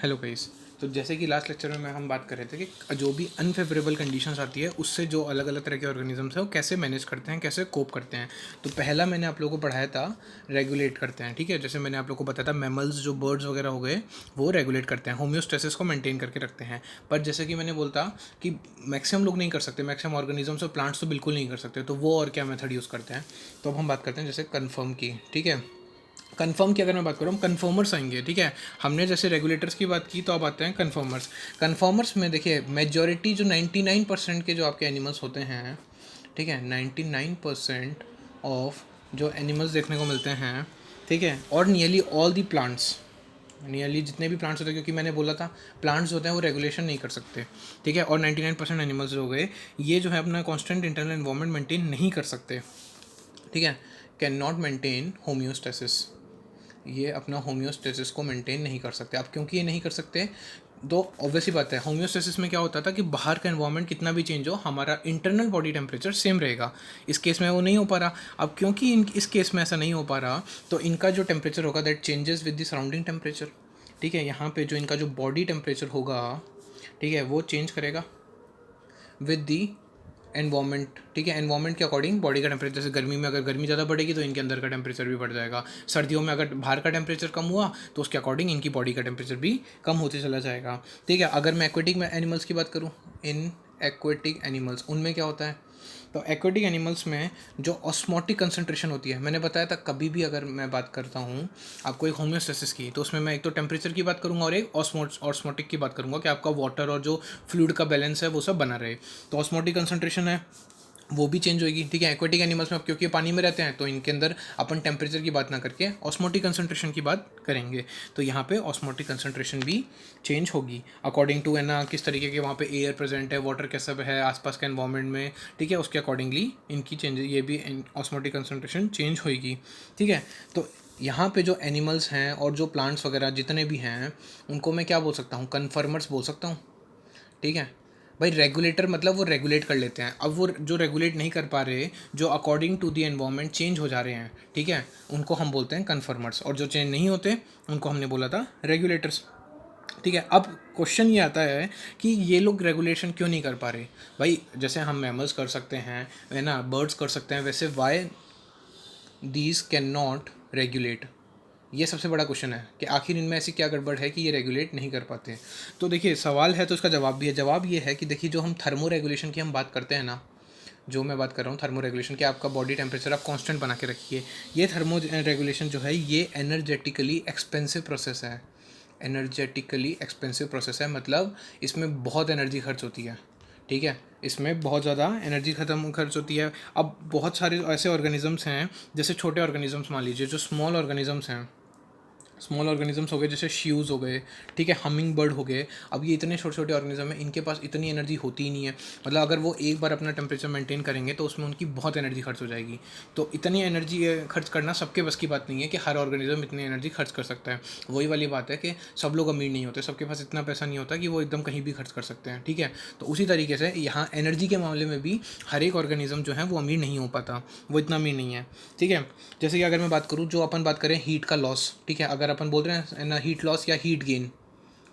Hello guys. तो जैसे कि लास्ट लेक्चर में हम बात कर रहे थे कि जो भी अनफेवरेबल कंडीशंस आती है उससे जो अलग अलग तरह के ऑर्गेनिजम्स हैं वो कैसे मैनेज करते हैं, कैसे कोप करते हैं। तो पहला मैंने आप लोगों को पढ़ाया था रेगुलेट करते हैं। ठीक है, जैसे मैंने आप लोगों को बताया था मैमल्स जो बर्ड्स वगैरह हो गए वो रेगुलेट करते हैं, होम्योस्टेसिस को मेंटेन करके रखते हैं। पर जैसे कि मैंने बोलता कि मैक्सिमम लोग नहीं कर सकते, मैक्सिमम ऑर्गेनिजम्स और प्लांट्स तो बिल्कुल नहीं कर सकते। तो वो और क्या मेथड यूज़ करते हैं, तो अब हम बात करते हैं जैसे कन्फर्म की। ठीक है, कन्फर्म की अगर मैं बात करूँ, हम कन्फर्मर्स आएंगे। ठीक है, हमने जैसे रेगुलेटर्स की बात की, तो अब आते हैं कन्फर्मर्स। कन्फर्मर्स में देखिए मेजॉरिटी जो 99% के जो आपके एनिमल्स होते हैं, ठीक है, 99% ऑफ जो एनिमल्स देखने को मिलते हैं, ठीक है, और nearly all the plants, nearly जितने भी प्लांट्स होते हैं, क्योंकि मैंने बोला था प्लांट्स होते हैं वो रेगुलेशन नहीं कर सकते। ठीक है, और 99% एनिमल्स हो गए ये जो है अपना कॉन्स्टेंट इंटरनल एनवायरनमेंट मेंटेन नहीं कर सकते। ठीक है, कैन नॉट मेंटेन होम्योस्टेसिस, ये अपना होम्योस्टेसिस को मेंटेन नहीं कर सकते। अब क्योंकि ये नहीं कर सकते, तो ऑब्वियस ही बात है, होम्योस्टेसिस में क्या होता था कि बाहर का एनवायरनमेंट कितना भी चेंज हो, हमारा इंटरनल बॉडी टेम्परेचर सेम रहेगा। इस केस में वो नहीं हो पा रहा। अब क्योंकि इस केस में ऐसा नहीं हो पा रहा, तो इनका जो टेम्परेचर होगा that changes with the surrounding temperature. ठीक है, यहाँ पे जो इनका जो बॉडी टेम्परेचर होगा, ठीक है, वो चेंज करेगा विद दी एनवायरनमेंट। ठीक है, एनवायरनमेंट के अकॉर्डिंग बॉडी का टेम्परेचर, जैसे गर्मी में अगर गर्मी ज़्यादा बढ़ेगी तो इनके अंदर का टेम्परेचर भी बढ़ जाएगा। सर्दियों में अगर बाहर का टेम्परेचर कम हुआ तो उसके अकॉर्डिंग इनकी बॉडी का टेम्परेचर भी कम होते चला जाएगा। ठीक है, अगर मैं एक्वेटिक में एनिमल्स की बात करूँ, इन एक्वेटिक एनिमल्स, उनमें क्या होता है, तो एक्वेटिक एनिमल्स में जो ऑस्मोटिक कंसंट्रेशन होती है, मैंने बताया था कभी भी अगर मैं बात करता हूँ आपको एक होम्योस्टेसिस की, तो उसमें मैं एक तो टेम्परेचर की बात करूँगा और एक ऑस्मोटिक की बात करूँगा कि आपका वाटर और जो फ्लूइड का बैलेंस है वो सब बना रहे। तो ऑस्मोटिक कंसंट्रेशन है वो भी चेंज होगी। ठीक है, एक्वेटिक एनिमल्स में अब क्योंकि पानी में रहते हैं तो इनके अंदर अपन टेम्परेचर की बात ना करके ऑस्मोटिक कंसंट्रेशन की बात करेंगे। तो यहाँ पे ऑस्मोटिक कंसंट्रेशन भी चेंज होगी अकॉर्डिंग टू, है ना, किस तरीके के वहाँ पे एयर प्रेजेंट है, वाटर कैसा है आसपास के एनवायरनमेंट में। ठीक है, उसके अकॉर्डिंगली इनकी चेंज, ये भी ऑस्मोटिक कंसंट्रेशन चेंज होगी। ठीक है, तो यहाँ पे जो एनिमल्स हैं और जो प्लांट्स वगैरह जितने भी हैं उनको मैं क्या बोल सकता हूँ, कन्फर्मर्स बोल सकता हूँ। ठीक है भाई, रेगुलेटर मतलब वो रेगुलेट कर लेते हैं। अब वो जो रेगुलेट नहीं कर पा रहे, जो according to the environment change हो जा रहे हैं, ठीक है, उनको हम बोलते हैं कन्फर्मर्स। और जो चेंज नहीं होते उनको हमने बोला था रेगुलेटर्स। ठीक है, अब क्वेश्चन ये आता है कि ये लोग रेगुलेशन क्यों नहीं कर पा रहे। भाई जैसे हम मैमल्स कर सकते हैं, है ना, बर्ड्स कर सकते हैं, वैसे why these can not regulate. ये सबसे बड़ा क्वेश्चन है कि आखिर इनमें ऐसी क्या गड़बड़ है कि ये रेगुलेट नहीं कर पाते। तो देखिए सवाल है तो इसका जवाब भी है। जवाब ये है कि देखिए जो हम थर्मो रेगुलेशन की हम बात करते हैं ना, जो मैं बात कर रहा हूँ थर्मो रेगुलेशन की, आपका बॉडी टेम्परेचर आप कांस्टेंट बना के रखिए। ये थर्मो रेगुलेशन जो है ये एनर्जेटिकली एक्सपेंसिव प्रोसेस है। एनर्जेटिकली एक्सपेंसिव प्रोसेस है, मतलब इसमें बहुत एनर्जी खर्च होती है। ठीक है, इसमें बहुत ज़्यादा एनर्जी खर्च होती है। अब बहुत सारे ऐसे ऑर्गेनिजम्स हैं, जैसे छोटे ऑर्गेनिजम्स मान लीजिए, जो स्मॉल ऑर्गेनिजम्स हैं, स्मॉल ऑर्गेनिजम्स हो गए, जैसे श्यूज़ हो गए, ठीक है, हमिंग बर्ड हो गए। अब ये इतने छोटे छोटे ऑर्गेनिज्म हैं, इनके पास इतनी एनर्जी होती ही नहीं है। मतलब अगर वो एक बार अपना टेम्परेचर मेंटेन करेंगे तो उसमें उनकी बहुत एनर्जी खर्च हो जाएगी। तो इतनी एनर्जी खर्च करना सबके बस की बात नहीं है कि हर ऑर्गेनिज्म इतनी एनर्जी खर्च कर सकता है। वही वाली बात है कि सब लोग अमीर नहीं होते, सबके पास इतना पैसा नहीं होता कि वो एकदम कहीं भी खर्च कर सकते हैं। ठीक है, तो उसी तरीके से यहाँ एनर्जी के मामले में भी हर एक ऑर्गेनिज्म जो है वो अमीर नहीं हो पाता, वो इतना अमीर नहीं है। ठीक है, जैसे कि अगर मैं बात करूँ, जो अपन बात करें हीट का लॉस, ठीक है, अगर अपन बोल रहे हैं ना हीट लॉस या हीट गेन,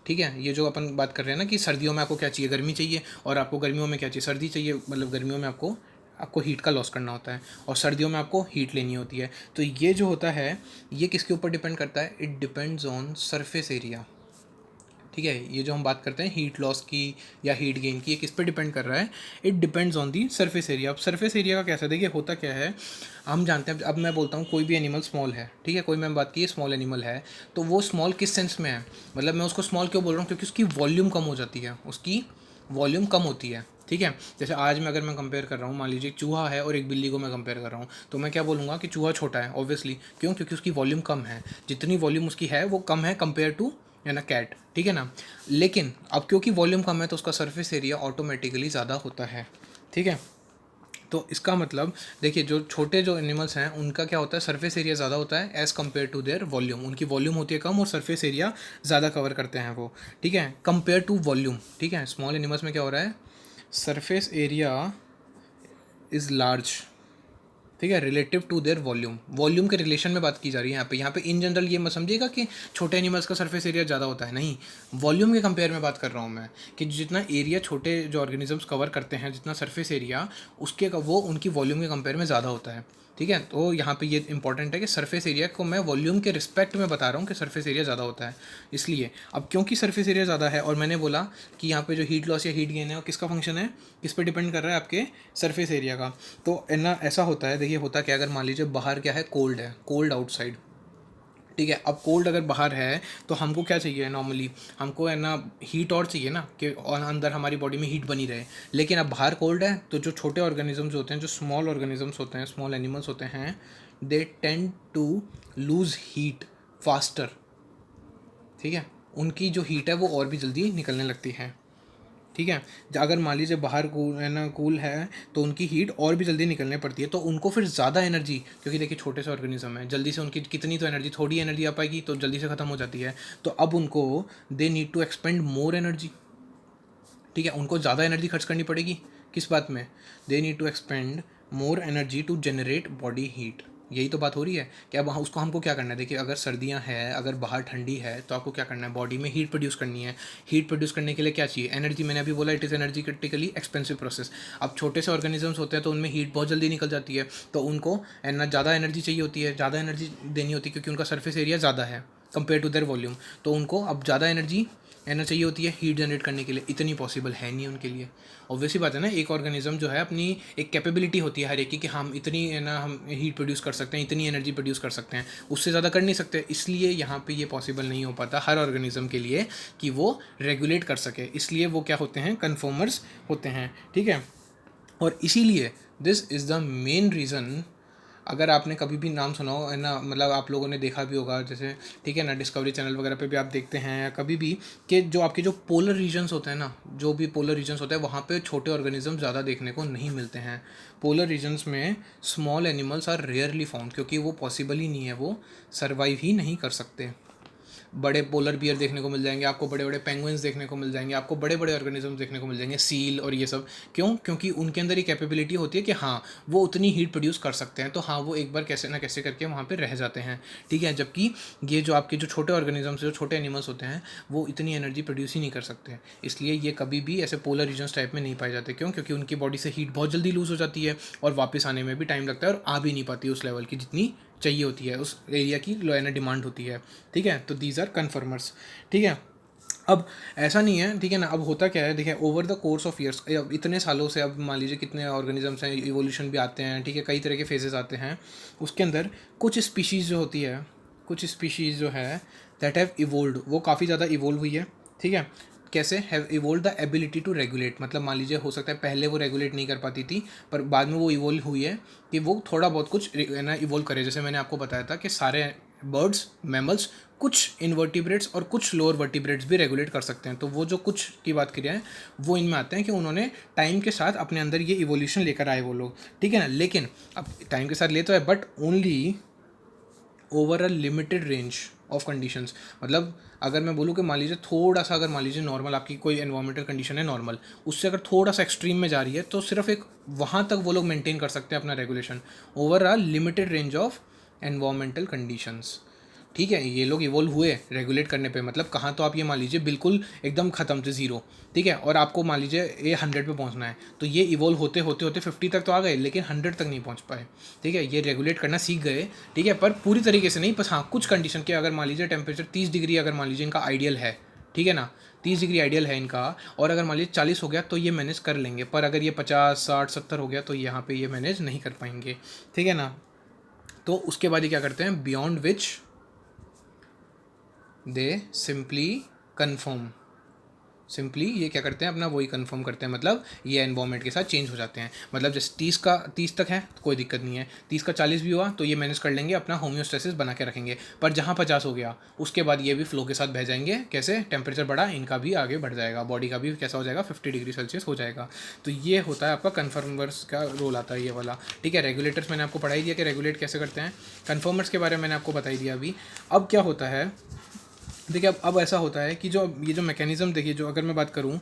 ठीक है, ये जो अपन बात कर रहे हैं ना कि सर्दियों में आपको क्या चाहिए, गर्मी चाहिए, और आपको गर्मियों में क्या चाहिए, सर्दी चाहिए। मतलब गर्मियों में आपको आपको हीट का लॉस करना होता है और सर्दियों में आपको हीट लेनी होती है। तो ये जो होता है ये किसके ऊपर डिपेंड करता है, it depends on surface area. ठीक है, ये जो हम बात करते हैं हीट लॉस की या हीट गेन की, ये किस पे डिपेंड कर रहा है, it depends on the surface area. अब सरफेस एरिया का कैसा, देखिए होता क्या है, हम जानते हैं, अब मैं बोलता हूँ कोई भी एनिमल स्मॉल है, ठीक है, कोई मैं बात की स्मॉल एनिमल है, तो वो स्मॉल किस सेंस में है, मतलब मैं उसको स्मॉल क्यों बोल रहा हूँ, क्योंकि उसकी वॉल्यूम कम हो जाती है, उसकी वॉल्यूम कम होती है। ठीक है, जैसे आज मैं अगर मैं कंपेयर कर रहा हूँ, मान लीजिए एक चूहा है और एक बिल्ली को मैं कंपेयर कर रहा हूँ, तो मैं क्या बोलूँगा कि चूहा छोटा है, ऑब्वियसली, क्यों, क्योंकि उसकी वॉल्यूम कम है। जितनी वॉल्यूम उसकी है वो कम है कंपेयर टू, है ना, कैट। ठीक है ना, लेकिन अब क्योंकि वॉल्यूम कम है तो उसका सरफेस एरिया ऑटोमेटिकली ज़्यादा होता है। ठीक है, तो इसका मतलब देखिए जो छोटे जो एनिमल्स हैं उनका क्या होता है, सरफेस एरिया ज़्यादा होता है as compared to their volume. उनकी वॉल्यूम होती है कम और सरफेस एरिया ज़्यादा कवर करते हैं वो। ठीक है, कंपेयर टू वॉल्यूम। ठीक है, स्मॉल एनिमल्स में क्या हो रहा है, सरफेस एरिया इज़ लार्ज, ठीक है, relative to their volume, volume के रिलेशन में बात की जा रही है यहाँ पे इन जनरल ये मत समझिएगा कि छोटे एनिमल्स का सरफेस एरिया ज़्यादा होता है, नहीं, वॉल्यूम के कंपेयर में बात कर रहा हूँ मैं, कि जितना एरिया छोटे जो ऑर्गेनिजम्स कवर करते हैं, जितना सरफेस एरिया, उसके वो उनकी वॉल्यूम के कंपेयर में ज़्यादा होता है। ठीक है, तो यहाँ पे ये इंपॉर्टेंट है कि सरफेस एरिया को मैं वॉल्यूम के रिस्पेक्ट में बता रहा हूँ कि सरफेस एरिया ज़्यादा होता है। इसलिए अब क्योंकि सरफेस एरिया ज़्यादा है, और मैंने बोला कि यहाँ पे जो हीट लॉस या हीट गेन है वो किसका फंक्शन है, किस पे डिपेंड कर रहा है, आपके सरफेस एरिया का। तो ना ऐसा होता है, देखिए होता क्या, अगर मान लीजिए बाहर क्या है, कोल्ड है, कोल्ड आउटसाइड, ठीक है, अब कोल्ड अगर बाहर है तो हमको क्या चाहिए नॉर्मली, हमको है ना हीट और चाहिए ना, कि और अंदर हमारी बॉडी में हीट बनी रहे। लेकिन अब बाहर कोल्ड है तो जो छोटे ऑर्गेनिजम्स होते हैं, जो स्मॉल ऑर्गेनिजम्स होते हैं, स्मॉल एनिमल्स होते हैं, they tend to lose heat faster. ठीक है, उनकी जो हीट है वो और भी जल्दी निकलने लगती है। ठीक है, अगर मान लीजिए बाहर कूल है ना, कूल है, तो उनकी हीट और भी जल्दी निकलने पड़ती है, तो उनको फिर ज़्यादा एनर्जी, क्योंकि देखिए छोटे से ऑर्गेनिज्म है, जल्दी से उनकी कितनी तो एनर्जी, थोड़ी एनर्जी आ पाएगी तो जल्दी से ख़त्म हो जाती है। तो अब उनको they need to expend more energy. ठीक है, उनको ज़्यादा एनर्जी खर्च करनी पड़ेगी, किस बात में, they need to expend more energy to generate body heat. यही तो बात हो रही है कि अब उसको हमको क्या करना है, देखिए अगर सर्दियाँ हैं, अगर बाहर ठंडी है, तो आपको क्या करना है, बॉडी में हीट प्रोड्यूस करनी है। हीट प्रोड्यूस करने के लिए क्या चाहिए, एनर्जी। मैंने अभी बोला it is energy critically expensive process. अब छोटे से ऑर्गेनिजम्स होते हैं तो उनमें हीट बहुत जल्दी निकल जाती है, तो उनको ना ज़्यादा एनर्जी चाहिए होती है, ज़्यादा एनर्जी देनी होती है, क्योंकि उनका सरफेस एरिया ज़्यादा है कंपेयर टू देयर वॉल्यूम। तो उनको अब ज़्यादा एनर्जी चाहिए होती है हीट जनरेट करने के लिए, इतनी पॉसिबल है नहीं उनके लिए। ऑब्वियसली बात है ना, एक ऑर्गेनिज्म जो है अपनी एक कैपेबिलिटी होती है हर एक की, कि हम इतनी है ना, हम हीट प्रोड्यूस कर सकते हैं, इतनी एनर्जी प्रोड्यूस कर सकते हैं, उससे ज़्यादा कर नहीं सकते। इसलिए यहाँ पे ये पॉसिबल नहीं हो पाता हर ऑर्गेनिज्म के लिए कि वो रेगुलेट कर सके, इसलिए वो क्या होते हैं, कन्फॉर्मर्स होते हैं। ठीक है, और इसीलिए this is the main reason, अगर आपने कभी भी नाम सुना हो है ना, मतलब आप लोगों ने देखा भी होगा, जैसे ठीक है ना, डिस्कवरी चैनल वगैरह पे भी आप देखते हैं या कभी भी, कि जो आपके जो पोलर रीजन्स होते हैं ना, जो भी पोलर रीजन्स होते हैं, वहाँ पे छोटे ऑर्गेनिज्म ज़्यादा देखने को नहीं मिलते हैं। पोलर रीजन्स में small animals are rarely found, क्योंकि वो पॉसिबल ही नहीं है, वो सर्वाइव ही नहीं कर सकते। बड़े पोलर बियर देखने को मिल जाएंगे आपको, बड़े बड़े पेंगुइन्स देखने को मिल जाएंगे आपको, बड़े बड़े ऑर्गेनिज्म देखने को मिल जाएंगे, सील और ये सब। क्यों, क्योंकि उनके अंदर ये कैपेबिलिटी होती है कि हाँ वो उतनी हीट प्रोड्यूस कर सकते हैं, तो हाँ वो एक बार कैसे ना कैसे करके वहाँ पे रह जाते हैं। ठीक है, जबकि ये जो आपके जो छोटे ऑर्गेनिजम्स, जो छोटे एनिमल्स होते हैं, वो इतनी एनर्जी प्रोड्यूस ही नहीं कर सकते, इसलिए ये कभी भी ऐसे पोलर रीजन्स टाइप में नहीं पाए जाते। क्यों, क्योंकि उनकी बॉडी से हीट बहुत जल्दी लूज़ हो जाती है और वापस आने में भी टाइम लगता है, और आ भी नहीं पाती उस लेवल की जितनी चाहिए होती है, उस एरिया की लो एनर्जी डिमांड होती है। ठीक है, तो दीज आर कन्फर्मर्स। ठीक है, अब ऐसा नहीं है, ठीक है ना, अब होता क्या है, देखिए over the course of years, इतने सालों से, अब मान लीजिए कितने ऑर्गेनिजम्स हैं, इवोल्यूशन भी आते हैं, ठीक है, कई तरह के फेजेस आते हैं, उसके अंदर कुछ स्पीशीज़ जो होती है, कुछ स्पीशीज़ जो है दैट हैव इवोल्व, वो काफ़ी ज़्यादा इवोल्व हुई है। ठीक है, कैसे, have evolve the ability to regulate, मतलब मान लीजिए हो सकता है पहले वो रेगुलेट नहीं कर पाती थी, पर बाद में वो इवोल्व हुई है कि वो थोड़ा बहुत कुछ ना इवोल्व करे। जैसे मैंने आपको बताया था कि सारे बर्ड्स, मैमल्स, कुछ इनवर्टिब्रेट्स और कुछ लोअर वर्टिब्रेट्स भी रेगुलेट कर सकते हैं। तो वो जो कुछ की बात करिए है, वो इनमें आते हैं कि उन्होंने टाइम के साथ अपने अंदर ये इवोल्यूशन लेकर आए वो लोग। ठीक है ना, लेकिन अब टाइम के साथ ले तो है, but only over a limited range of conditions. मतलब अगर मैं बोलूँ कि मान लीजिए थोड़ा सा, अगर मान लीजिए नॉर्मल आपकी कोई एनवायरमेंटल कंडीशन है नॉर्मल, उससे अगर थोड़ा सा एक्सट्रीम में जा रही है, तो सिर्फ एक वहाँ तक वो लोग मेंटेन कर सकते हैं अपना regulation, over a limited range of environmental conditions. ठीक है, ये लोग इवोल्व हुए रेगुलेट करने पे, मतलब कहाँ तो आप ये मान लीजिए बिल्कुल एकदम ख़त्म थे, ज़ीरो। ठीक है, और आपको मान लीजिए ये 100 पे पहुँचना है, तो ये इवोल्व होते होते होते 50 तक तो आ गए, लेकिन 100 तक नहीं पहुँच पाए। ठीक है, ये रेगुलेट करना सीख गए, ठीक है, पर पूरी तरीके से नहीं, बस हाँ कुछ कंडीशन के, अगर मान लीजिए टेम्परेचर 30 डिग्री, अगर मान लीजिए इनका आइडियल है, ठीक है ना, 30 डिग्री आइडियल है इनका, और अगर मान लीजिए 40 हो गया तो ये मैनेज कर लेंगे, पर अगर ये 50, 60, 70 हो गया तो यहाँ पे ये मैनेज नहीं कर पाएंगे। ठीक है ना, तो उसके बाद ये क्या करते हैं, beyond which they simply confirm, simply ये क्या करते हैं, अपना वही कंफर्म करते हैं, मतलब ये एनवायरमेंट के साथ चेंज हो जाते हैं। मतलब जैसे 30 तक है तो कोई दिक्कत नहीं है, 30 का 40 भी हुआ तो ये मैनेज कर लेंगे, अपना होम्योस्टेसिस बना के रखेंगे। पर जहाँ 50 हो गया उसके बाद ये भी फ्लो के साथ बह जाएंगे, कैसे, टेम्परेचर बढ़ा, इनका भी आगे बढ़ जाएगा, बॉडी का भी कैसा हो जाएगा, 50 डिग्री सेल्सियस हो जाएगा। तो ये होता है आपका कन्फर्मर्स का रोल आता है ये वाला। ठीक है, रेगुलेटर्स मैंने आपको पढ़ाई दिया कि रेगुलेट कैसे करते हैं, कन्फर्मर्स के बारे में मैंने आपको बताई दिया अभी। अब क्या होता है, देखिए अब ऐसा होता है कि जो ये जो मैकेनिज़्म, देखिए जो अगर मैं बात करूँ,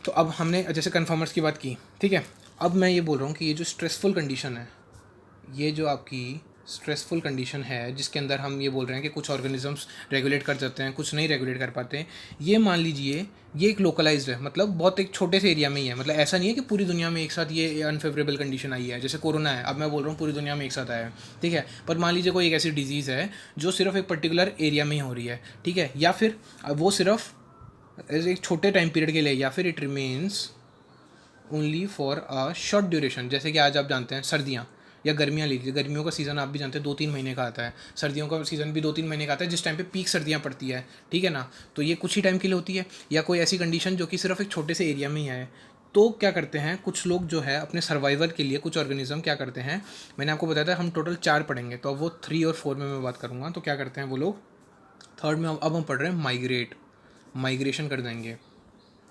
तो अब हमने जैसे कन्फर्मर्स की बात की, ठीक है, अब मैं ये बोल रहा हूँ कि ये जो स्ट्रेसफुल कंडीशन है, ये जो आपकी स्ट्रेसफुल कंडीशन है जिसके अंदर हम ये बोल रहे हैं कि कुछ ऑर्गेनिजम्स रेगुलेट कर जाते हैं, कुछ नहीं रेगुलेट कर पाते हैं, ये मान लीजिए ये एक लोकलाइज्ड है, मतलब बहुत एक छोटे से एरिया में ही है। मतलब ऐसा नहीं है कि पूरी दुनिया में एक साथ ये अनफेवरेबल कंडीशन आई है। जैसे कोरोना है, अब मैं बोल रहा हूँ पूरी दुनिया में एक साथ आया है, ठीक है, पर मान लीजिए कोई एक ऐसी डिजीज़ है जो सिर्फ एक पर्टिकुलर एरिया में ही हो रही है, ठीक है, या फिर वो सिर्फ एक छोटे टाइम पीरियड के लिए, या फिर it remains only for a short duration. जैसे कि आज आप जानते हैं सर्दियाँ या गर्मियाँ लीजिए, गर्मियों का सीज़न आप भी जानते हैं 2-3 महीने का आता है, सर्दियों का सीज़न भी 2-3 महीने का आता है, जिस टाइम पे पीक सर्दियाँ पड़ती है, ठीक है ना। तो ये कुछ ही टाइम के लिए होती है, या कोई ऐसी कंडीशन जो कि सिर्फ एक छोटे से एरिया में ही है। तो क्या करते हैं कुछ लोग जो है अपने सर्वाइवल के लिए, कुछ ऑर्गेनिज्म क्या करते हैं, मैंने आपको बताया था हम टोटल 4 पढ़ेंगे, तो अब वो 3 और 4 में मैं बात करूँगा। तो क्या करते हैं वो लोग, थर्ड में अब हम पढ़ रहे हैं माइग्रेट, माइग्रेशन कर देंगे।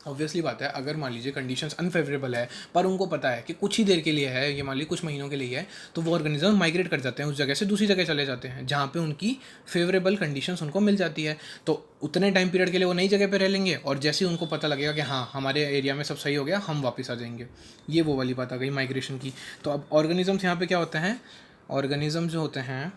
ऑब्वियसली बात है, अगर मान लीजिए कंडीशंस अनफेवरेबल है पर उनको पता है कि कुछ ही देर के लिए है, ये मान लीजिए कुछ महीनों के लिए है, तो वो ऑर्गेनिज्म माइग्रेट कर जाते हैं, उस जगह से दूसरी जगह चले जाते हैं जहाँ पे उनकी फेवरेबल कंडीशंस उनको मिल जाती है। तो उतने टाइम पीरियड के लिए वो नई जगह पे रह लेंगे, और जैसे ही उनको पता लगेगा कि हाँ हमारे एरिया में सब सही हो गया, हम वापस आ जाएंगे। ये वो वाली बात आ गई माइग्रेशन की। तो अब ऑर्गेनिजम्स यहाँ पे क्या होते हैं, ऑर्गेनिज्म जो होते हैं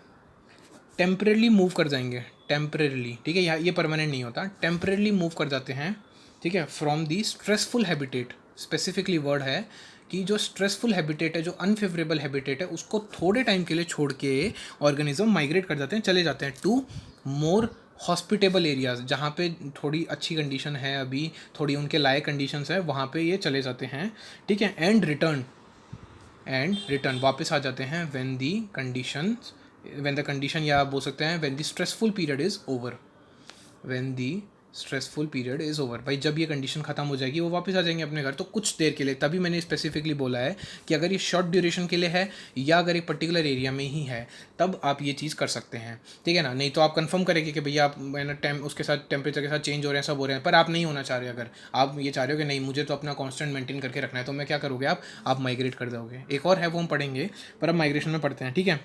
टेम्परेली मूव कर जाएंगे, टेम्परेली, ठीक है, ये परमानेंट नहीं होता, टेम्परेली मूव कर जाते हैं, ठीक है, from the stressful habitat. Specifically word है कि जो स्ट्रेसफुल हैबिटेट है, जो अनफेवरेबल हैबिटेट है, उसको थोड़े टाइम के लिए छोड़ के ऑर्गेनिज्म माइग्रेट कर जाते हैं, चले जाते हैं टू मोर हॉस्पिटेबल एरियाज, जहाँ पे थोड़ी अच्छी कंडीशन है, अभी थोड़ी उनके लायक कंडीशंस है, वहाँ पे ये चले जाते हैं, ठीक है, एंड रिटर्न वापस आ जाते हैं when the conditions, when the condition, या आप बोल सकते हैं when the stressful period is over, when the stressful period is over. भाई जब ये कंडीशन ख़त्म हो जाएगी वो वापस आ जाएंगे अपने घर, तो कुछ देर के लिए, तभी मैंने स्पेसिफिकली बोला है कि अगर ये शॉर्ट ड्यूरेशन के लिए है या अगर एक पर्टिकुलर एरिया में ही है तब आप ये चीज़ कर सकते हैं, ठीक है ना। नहीं तो आप कंफर्म करेंगे कि भैया आप मैंने उसके साथ टेम्परेचर के साथ चेंज हो रहे हैं, सब हो रहे हैं, पर आप नहीं होना चाह रहे, अगर आप ये चाह रहे हो कि नहीं मुझे तो अपना कॉन्स्टेंट मेंटेन करके रखना है, तो मैं क्या करोगे, आप माइग्रेट कर दोगे। एक और है वो हम पढ़ेंगे, पर अब माइग्रेशन में पढ़ते हैं, ठीक है।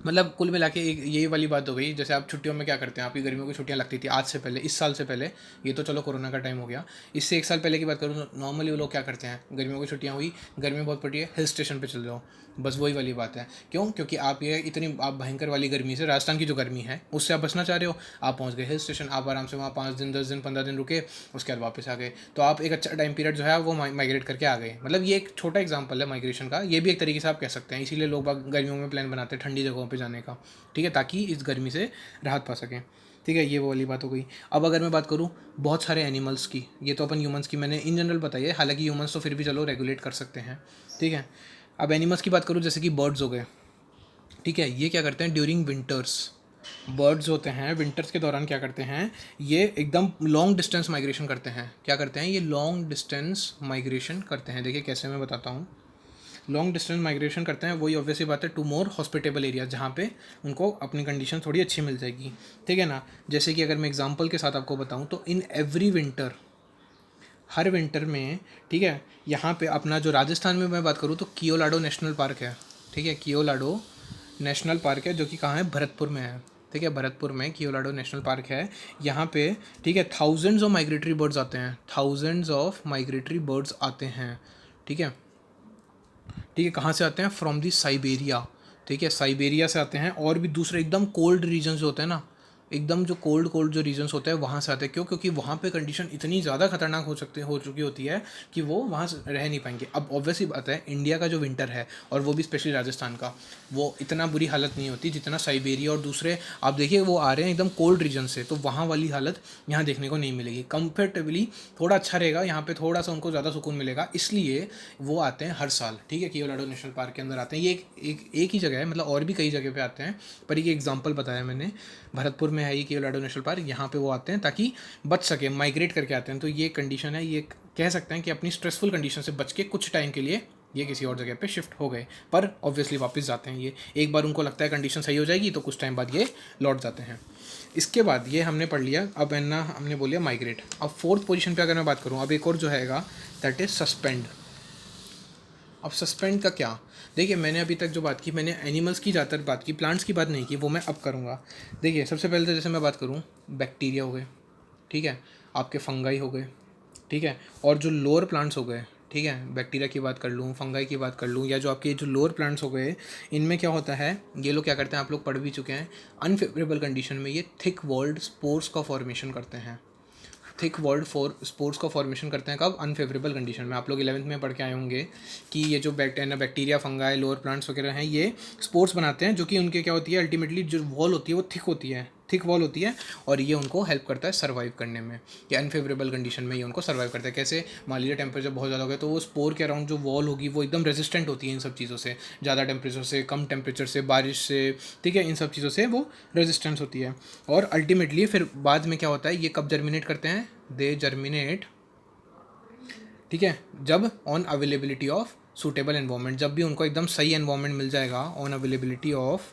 मतलब कुल मिला के एक यही वाली बात हो गई। जैसे आप छुट्टियों में क्या करते हैं, आपकी गर्मियों की छुट्टियां लगती थी आज से पहले, इस साल से पहले, ये तो चलो कोरोना का टाइम हो गया, इससे 1 साल पहले की बात करूँ तो नॉर्मली वो लोग क्या करते हैं, गर्मियों की छुट्टियां हुई, गर्मी बहुत पड़ी है, हिल स्टेशन पे चल जाओ, बस वही वाली बात है। क्यों, क्योंकि आप ये इतनी आप भयंकर वाली गर्मी से, राजस्थान की जो गर्मी है उससे आप बचना चाह रहे हो, आप पहुँच गए हिल स्टेशन, आप आराम से वहाँ 5 दिन 10 दिन 15 दिन रुके, उसके बाद वापस आ गए, तो आप एक अच्छा टाइम पीरियड जो है वो माइग्रेट करके आ गए। मतलब ये एक छोटा एग्जाम्पल है माइग्रेशन का, ये भी एक तरीके से आप कह सकते हैं, इसीलिए लोग गर्मियों में प्लान बनाते हैं ठंडी जगहों पर जाने का, ठीक है, ताकि इस गर्मी से राहत पा सकें, ठीक है, ये वो वाली बात हो गई। अब अगर मैं बात करूँ बहुत सारे एनिमल्स की, ये तो अपन ह्यूमंस की मैंने इन जनरल बताई है, हालांकि ह्यूमंस तो फिर भी चलो रेगुलेट कर सकते हैं, ठीक है। अब एनिमल्स की बात करूँ, जैसे कि बर्ड्स हो गए, ठीक है, ये क्या करते हैं ड्यूरिंग विंटर्स, बर्ड्स होते हैं विंटर्स के दौरान क्या करते हैं, ये एकदम लॉन्ग डिस्टेंस माइग्रेशन करते हैं। क्या करते हैं, ये लॉन्ग डिस्टेंस माइग्रेशन करते हैं, देखिए कैसे मैं बताता हूँ। लॉन्ग डिस्टेंस माइग्रेशन करते हैं, वही ऑब्वियसली बात है टू मोर हॉस्पिटेबल एरिया, जहाँ पे उनको अपनी कंडीशन थोड़ी अच्छी मिल जाएगी, ठीक है ना। जैसे कि अगर मैं एग्जांपल के साथ आपको बताऊँ तो in every winter, her winter में, ठीक है, यहाँ पे अपना जो राजस्थान में मैं बात करूँ तो कियोलाडो नेशनल पार्क है, ठीक है, कियोलाडो नेशनल पार्क है जो कि कहाँ है, भरतपुर में है, ठीक है, भरतपुर में कियोलाडो नेशनल पार्क है, यहाँ पे, ठीक है, थाउजेंड्स ऑफ माइग्रेटरी बर्ड्स आते हैं, थाउजेंड्स ऑफ माइग्रेटरी बर्ड्स आते हैं, ठीक है, ठीक है, कहाँ से आते हैं, फ्रॉम दी साइबेरिया, ठीक है, साइबेरिया से आते हैं, और भी दूसरे एकदम कोल्ड रीजन्स जो होते हैं ना, एकदम जो कोल्ड जो रीजन्स होते हैं वहाँ से आते हैं। क्यों, क्योंकि वहाँ पे कंडीशन इतनी ज़्यादा खतरनाक हो चुकी होती है कि वो वहाँ से रह नहीं पाएंगे। अब ऑब्वियसली बात है इंडिया का जो विंटर है, और वो भी स्पेशली राजस्थान का, वो इतना बुरी हालत नहीं होती जितना साइबेरिया और दूसरे, आप देखिए वो आ रहे हैं एकदम कोल्ड रीजन से, तो वहाँ वाली हालत यहाँ देखने को नहीं मिलेगी। कंफर्टेबली थोड़ा अच्छा रहेगा, यहाँ पे थोड़ा सा उनको ज़्यादा सुकून मिलेगा, इसलिए वो आते हैं हर साल, ठीक है, कियोलाडो नेशनल पार्क के अंदर आते हैं। ये एक ही जगह है, मतलब और भी कई जगह पे आते हैं, पर ये एग्जांपल बताया मैंने, भरतपुर में है ये कियोलाडो नेशनल पार्क, यहाँ पे वो आते हैं ताकि बच सके, माइग्रेट करके आते हैं। तो ये कंडीशन है, ये कह सकते हैं कि अपनी स्ट्रेसफुल कंडीशन से बच के कुछ टाइम के लिए ये किसी और जगह पे शिफ्ट हो गए, पर ऑब्वियसली वापस जाते हैं। ये एक बार उनको लगता है कंडीशन सही हो जाएगी तो कुछ टाइम बाद ये लौट जाते हैं। इसके बाद ये हमने पढ़ लिया, अब है ना हमने बोल लिया माइग्रेट। अब फोर्थ पोजीशन पे अगर मैं बात करूँ, अब एक और जो हैगा दैट इज़ सस्पेंड। अब सस्पेंड का क्या, देखिए मैंने अभी तक जो बात की, मैंने एनिमल्स की ज़्यादातर बात की, प्लांट्स की बात नहीं की, वो मैं अब करूँगा। देखिए सबसे पहले तो जैसे मैं बात करूँ, बैक्टीरिया हो गए, ठीक है, आपके फंगाई हो गए, ठीक है, और जो लोअर प्लांट्स हो गए, ठीक है, बैक्टीरिया की बात कर लूँ, फंगाई की बात कर लूँ, या जो आपके जो लोअर प्लांट्स हो गए, इनमें क्या होता है, ये लोग क्या करते हैं, आप लोग पढ़ भी चुके हैं, अनफेवरेबल कंडीशन में ये थिक वॉल्ड स्पोर्स का फॉर्मेशन करते हैं। थिक वॉल्ड स्पोर्स का फॉर्मेशन करते हैं कब, अनफेवरेबल कंडीशन में। आप लोग 11th में पढ़ के आए होंगे कि ये जो बैक्टीरिया फंगाई लोअर प्लांट्स वगैरह हैं, ये स्पोर्स बनाते हैं, जो कि उनके क्या होती है, अल्टीमेटली जो वॉल होती है वो थिक होती है, थिक वॉल होती है, और ये उनको हेल्प करता है सर्वाइव करने में, या अनफेवरेबल कंडीशन में ये उनको सर्वाइव करता है। कैसे, मान लीजिए टेम्परेचर बहुत ज़्यादा हो गया तो वो स्पोर के अराउंड जो वॉल होगी वो एकदम रेजिस्टेंट होती है इन सब चीज़ों से, ज़्यादा टेम्परेचर से, कम टेम्परेचर से, बारिश से, ठीक है, इन सब चीज़ों से वो रेजिस्टेंस होती है। और अल्टीमेटली फिर बाद में क्या होता है, ये कब जर्मिनेट करते हैं, दे जर्मिनेट, ठीक है, जब on availability of suitable environment, जब भी उनको एकदम सही एनवायरनमेंट मिल जाएगा, on availability of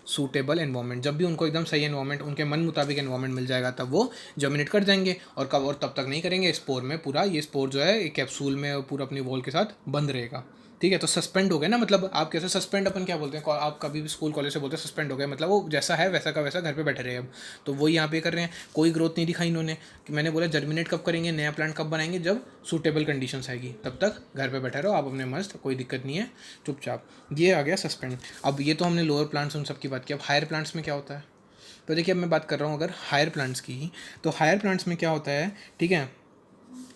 suitable environment, जब भी उनको एकदम सही एनवायरनमेंट, उनके मन मुताबिक एनवायरनमेंट मिल जाएगा, तब वो जर्मिनेट कर जाएंगे। और कब, और तब तक नहीं करेंगे, स्पोर में पूरा, ये स्पोर जो है एक कैप्सूल में पूरा अपनी वॉल के साथ बंद रहेगा, ठीक है। तो सस्पेंड हो गए ना, मतलब आप कैसे सस्पेंड, अपन क्या बोलते हैं, आप कभी भी स्कूल कॉलेज से बोलते हैं सस्पेंड हो गए, मतलब वो जैसा है वैसा का वैसा घर पे बैठे रहे अब। तो वो यहाँ पे कर रहे हैं, कोई ग्रोथ नहीं दिखाई इन्होंने, कि मैंने बोला जर्मिनेट कब करेंगे, नया प्लांट कब बनाएंगे, जब सूटेबल कंडीशंस आएगी, तब तक घर पे बैठे रहो आप अपने मस्त, कोई दिक्कत नहीं है, चुपचाप। ये आ गया सस्पेंड। अब ये तो हमने लोअर प्लांट्स उन सब की बात की, अब हायर प्लांट्स में क्या होता है। तो देखिए, अब मैं बात कर रहा हूँ अगर हायर प्लांट्स की, तो हायर प्लांट्स में क्या होता है, ठीक है,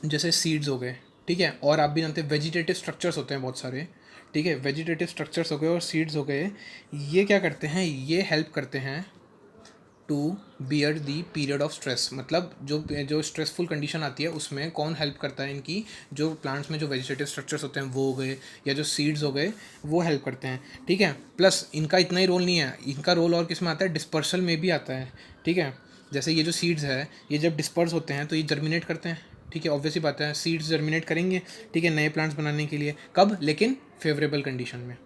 जैसे सीड्स हो गए, ठीक है, और आप भी जानते हैं वेजिटेटिव स्ट्रक्चर्स होते हैं बहुत सारे, ठीक है, वेजिटेटिव स्ट्रक्चर्स हो गए और सीड्स हो गए, ये क्या करते हैं, ये हेल्प करते हैं to bear the period of stress, मतलब जो जो स्ट्रेसफुल कंडीशन आती है उसमें कौन हेल्प करता है, इनकी जो प्लांट्स में जो वेजिटेटिव स्ट्रक्चर्स होते हैं वो हो गए, या जो सीड्स हो गए वो हेल्प करते हैं, ठीक है। प्लस इनका इतना ही रोल नहीं है, इनका रोल और किस में आता है, डिस्पर्सल में भी आता है, ठीक है। जैसे ये जो सीड्स है, ये जब डिस्पर्स होते हैं तो ये जर्मिनेट करते हैं, ठीक है, ऑब्वियसली बात है, सीड्स जर्मिनेट करेंगे, ठीक है, नए प्लांट्स बनाने के लिए, कब, लेकिन फेवरेबल कंडीशन में।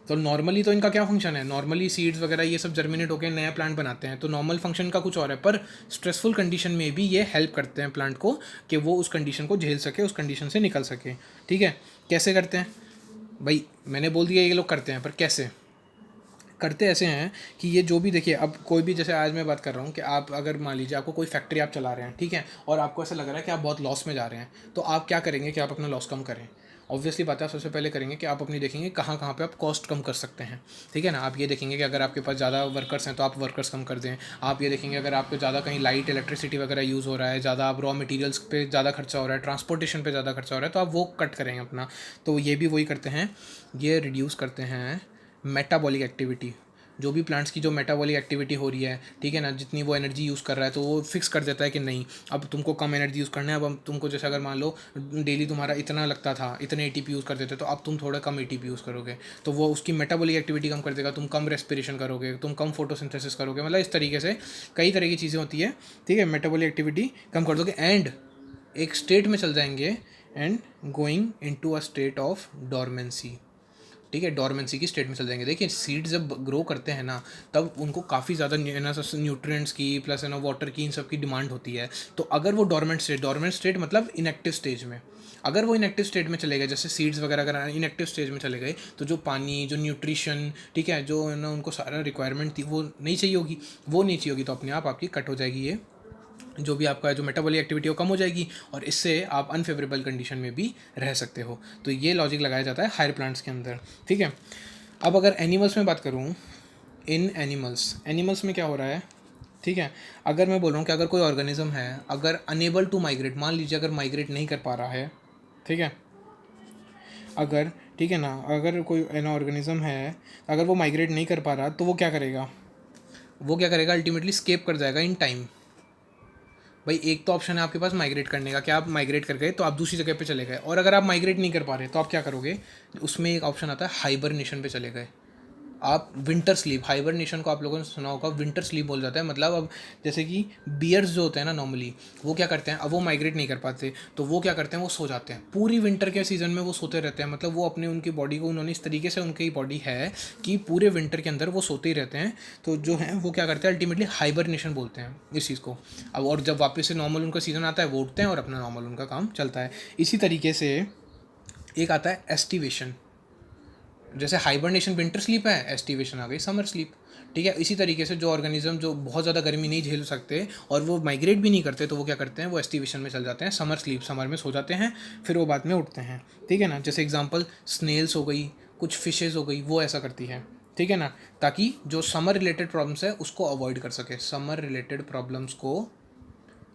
तो नॉर्मली तो इनका क्या फंक्शन है, नॉर्मली सीड्स वगैरह ये सब जर्मिनेट होकर नया प्लांट बनाते हैं, तो नॉर्मल फंक्शन का कुछ और है, पर स्ट्रेसफुल कंडीशन में भी ये हेल्प करते हैं प्लांट को कि वो उस कंडीशन को झेल सके, उस कंडीशन से निकल सके, ठीक है। कैसे करते हैं भाई, मैंने बोल दिया ये लोग करते हैं, पर कैसे करते ऐसे हैं कि ये जो भी, देखिए, अब कोई भी, जैसे आज मैं बात कर रहा हूँ कि आप अगर मान लीजिए आपको कोई फैक्ट्री आप चला रहे हैं, ठीक है, और आपको ऐसा लग रहा है कि आप बहुत लॉस में जा रहे हैं, तो आप क्या करेंगे कि आप अपना लॉस कम करें। ऑब्वियसली बात है, आप सबसे पहले करेंगे कि आप अपनी देखेंगे कहाँ कहाँ पे आप कॉस्ट कम कर सकते हैं, ठीक है ना। आप ये देखेंगे कि अगर आपके पास ज़्यादा वर्कर्स हैं तो आप वर्कर्स कम कर दें। आप ये देखेंगे अगर आपको ज़्यादा कहीं लाइट इलेक्ट्रिसिटी वगैरह यूज़ हो रहा है, ज़्यादा आप रॉ मटेरियल्स पे ज़्यादा खर्चा हो रहा है, ट्रांसपोर्टेशन पे ज़्यादा खर्चा हो रहा है, तो आप वो कट करेंगे अपना। तो ये भी वही करते हैं, ये रिड्यूस करते हैं मेटाबॉलिक एक्टिविटी, जो भी प्लांट्स की जो मेटाबॉलिक एक्टिविटी हो रही है, ठीक है ना, जितनी वो एनर्जी यूज़ कर रहा है तो वो फिक्स कर देता है कि नहीं, अब तुमको कम एनर्जी यूज़ करना है, अब तुमको जैसे अगर मान लो डेली तुम्हारा इतना लगता था, इतने एटीपी यूज़ करते थे, तो अब तुम थोड़ा कम एटीपी यूज़ करोगे, तो वो उसकी मेटाबॉलिक एक्टिविटी कम कर देगा, तुम कम रेस्पिरेशन करोगे, तुम कम फोटोसिंथेसिस करोगे, मतलब इस तरीके से कई तरह की चीज़ें होती है, ठीक है, मेटाबॉलिक एक्टिविटी कम कर दोगे, एंड एक स्टेट में चल जाएंगे, and going into a state of dormancy, ठीक है, डॉर्मेंसी की स्टेट में चल जाएंगे। देखिए, सीड्स जब ग्रो करते हैं ना, तब उनको काफ़ी ज़्यादा न्यूट्रिएंट्स की प्लस है ना वाटर की, इन सब की डिमांड होती है। तो अगर वो डॉर्मेंट स्टेट मतलब इनएक्टिव स्टेज में, अगर वो इनएक्टिव स्टेट में चले गए, जैसे सीड्स वगैरह अगर इनएक्टिव स्टेज में चले गए, तो जो पानी, जो न्यूट्रिशन, ठीक है, जो है ना उनको सारा रिक्वायरमेंट थी वो नहीं चाहिए होगी, वो नहीं चाहिए होगी, तो अपने आप आपकी कट हो जाएगी, ये जो भी आपका जो मेटाबॉलिक एक्टिविटी वो कम हो जाएगी, और इससे आप अनफेवरेबल कंडीशन में भी रह सकते हो। तो ये लॉजिक लगाया जाता है हायर प्लांट्स के अंदर, ठीक है। अब अगर एनिमल्स में बात करूँ, इन एनिमल्स में क्या हो रहा है, ठीक है, अगर मैं बोल रहा हूँ कि अगर कोई ऑर्गेनिज्म है, अगर अनेबल टू माइग्रेट, मान लीजिए अगर माइग्रेट नहीं कर पा रहा है, ठीक है, अगर, ठीक है ना, अगर कोई एना ऑर्गेनिज्म है, अगर वो माइग्रेट नहीं कर पा रहा, तो वो क्या करेगा, अल्टीमेटली स्केप कर जाएगा इन टाइम। भाई एक तो ऑप्शन है आपके पास माइग्रेट करने का, क्या आप माइग्रेट कर गए तो आप दूसरी जगह पे चले गए, और अगर आप माइग्रेट नहीं कर पा रहे तो आप क्या करोगे, उसमें एक ऑप्शन आता है हाइबरनेशन पे चले गए आप, विंटर स्लीप, हाइबरनेशन को आप लोगों ने सुना होगा, विंटर स्लीप बोल जाता है, मतलब अब जैसे कि बियर्स जो होते हैं ना नॉर्मली, वो क्या करते हैं, अब वो माइग्रेट नहीं कर पाते तो वो क्या करते हैं, वो सो जाते हैं पूरी विंटर के सीज़न में, वो सोते रहते हैं, मतलब वो अपने उनकी बॉडी को उन्होंने इस तरीके से, उनकी बॉडी है कि पूरे विंटर के अंदर वो सोते ही रहते हैं, तो जो है वो क्या करते हैं, अल्टीमेटली हाइबरनेशन बोलते हैं इस चीज़ को। अब और जब वापस से नॉर्मल उनका सीज़न आता है, वो उठते हैं और अपना नॉर्मल उनका काम चलता है। इसी तरीके से एक आता है एस्टिवेशन, जैसे हाइबरनेशन विंटर स्लीप है, एस्टिवेशन आ गई समर स्लीप। ठीक है, इसी तरीके से जो ऑर्गेनिज्म जो बहुत ज़्यादा गर्मी नहीं झेल सकते और वो माइग्रेट भी नहीं करते, तो वो क्या करते हैं, वो एस्टिवेशन में चल जाते हैं, समर स्लीप, समर में सो जाते हैं, फिर वो बाद में उठते हैं। ठीक है ना, जैसे एग्जांपल स्नेल्स हो गई, कुछ फिशेज़ हो गई, वो ऐसा करती हैं। ठीक है ना, ताकि जो समर रिलेटेड प्रॉब्लम्स है उसको अवॉइड कर सके, समर रिलेटेड प्रॉब्लम्स को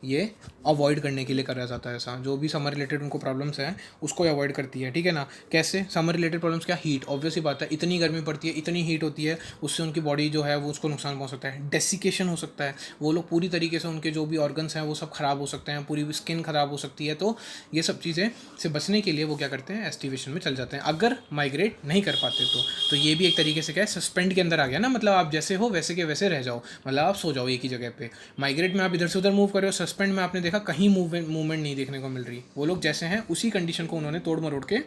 ये अवॉइड करने के लिए करा जाता है ऐसा। जो भी समर रिलेटेड उनको प्रॉब्लम्स हैं उसको अवॉइड करती है। ठीक है ना, कैसे समर रिलेटेड प्रॉब्लम्स, क्या, हीट, ऑब्वियस ही बात है, इतनी गर्मी पड़ती है, इतनी हीट होती है, उससे उनकी बॉडी जो है वो उसको नुकसान पहुंच सकता है, डेसिकेशन हो सकता है, वो लोग पूरी तरीके से उनके जो भी ऑर्गन्स हैं वो सब खराब हो सकते हैं, पूरी स्किन खराब हो सकती है। तो ये सब चीज़ें से बचने के लिए वो क्या करते हैं, एस्टिवेशन में चल जाते हैं, अगर माइग्रेट नहीं कर पाते तो ये भी एक तरीके से क्या है, सस्पेंड के अंदर आ गया ना, मतलब आप जैसे हो वैसे के वैसे रह जाओ, मतलब आप सो जाओ एक ही जगह पे। माइग्रेट में आप इधर से उधर मूव कर रहे हो, सस्पेंड में आपने देखा कहीं मूवमेंट नहीं देखने को मिल रही, वो लोग जैसे हैं उसी कंडीशन को उन्होंने तोड़ मरोड़ के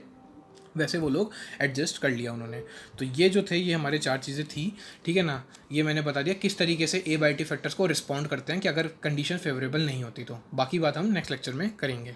वैसे वो लोग एडजस्ट कर लिया उन्होंने। तो ये जो थे ये हमारे 4 चीज़ें थी। ठीक है ना, ये मैंने बता दिया किस तरीके से ए बाई टी फैक्टर्स को रिस्पॉन्ड करते हैं कि अगर कंडीशन फेवरेबल नहीं होती तो। बाकी बात हम नेक्स्ट लेक्चर में करेंगे।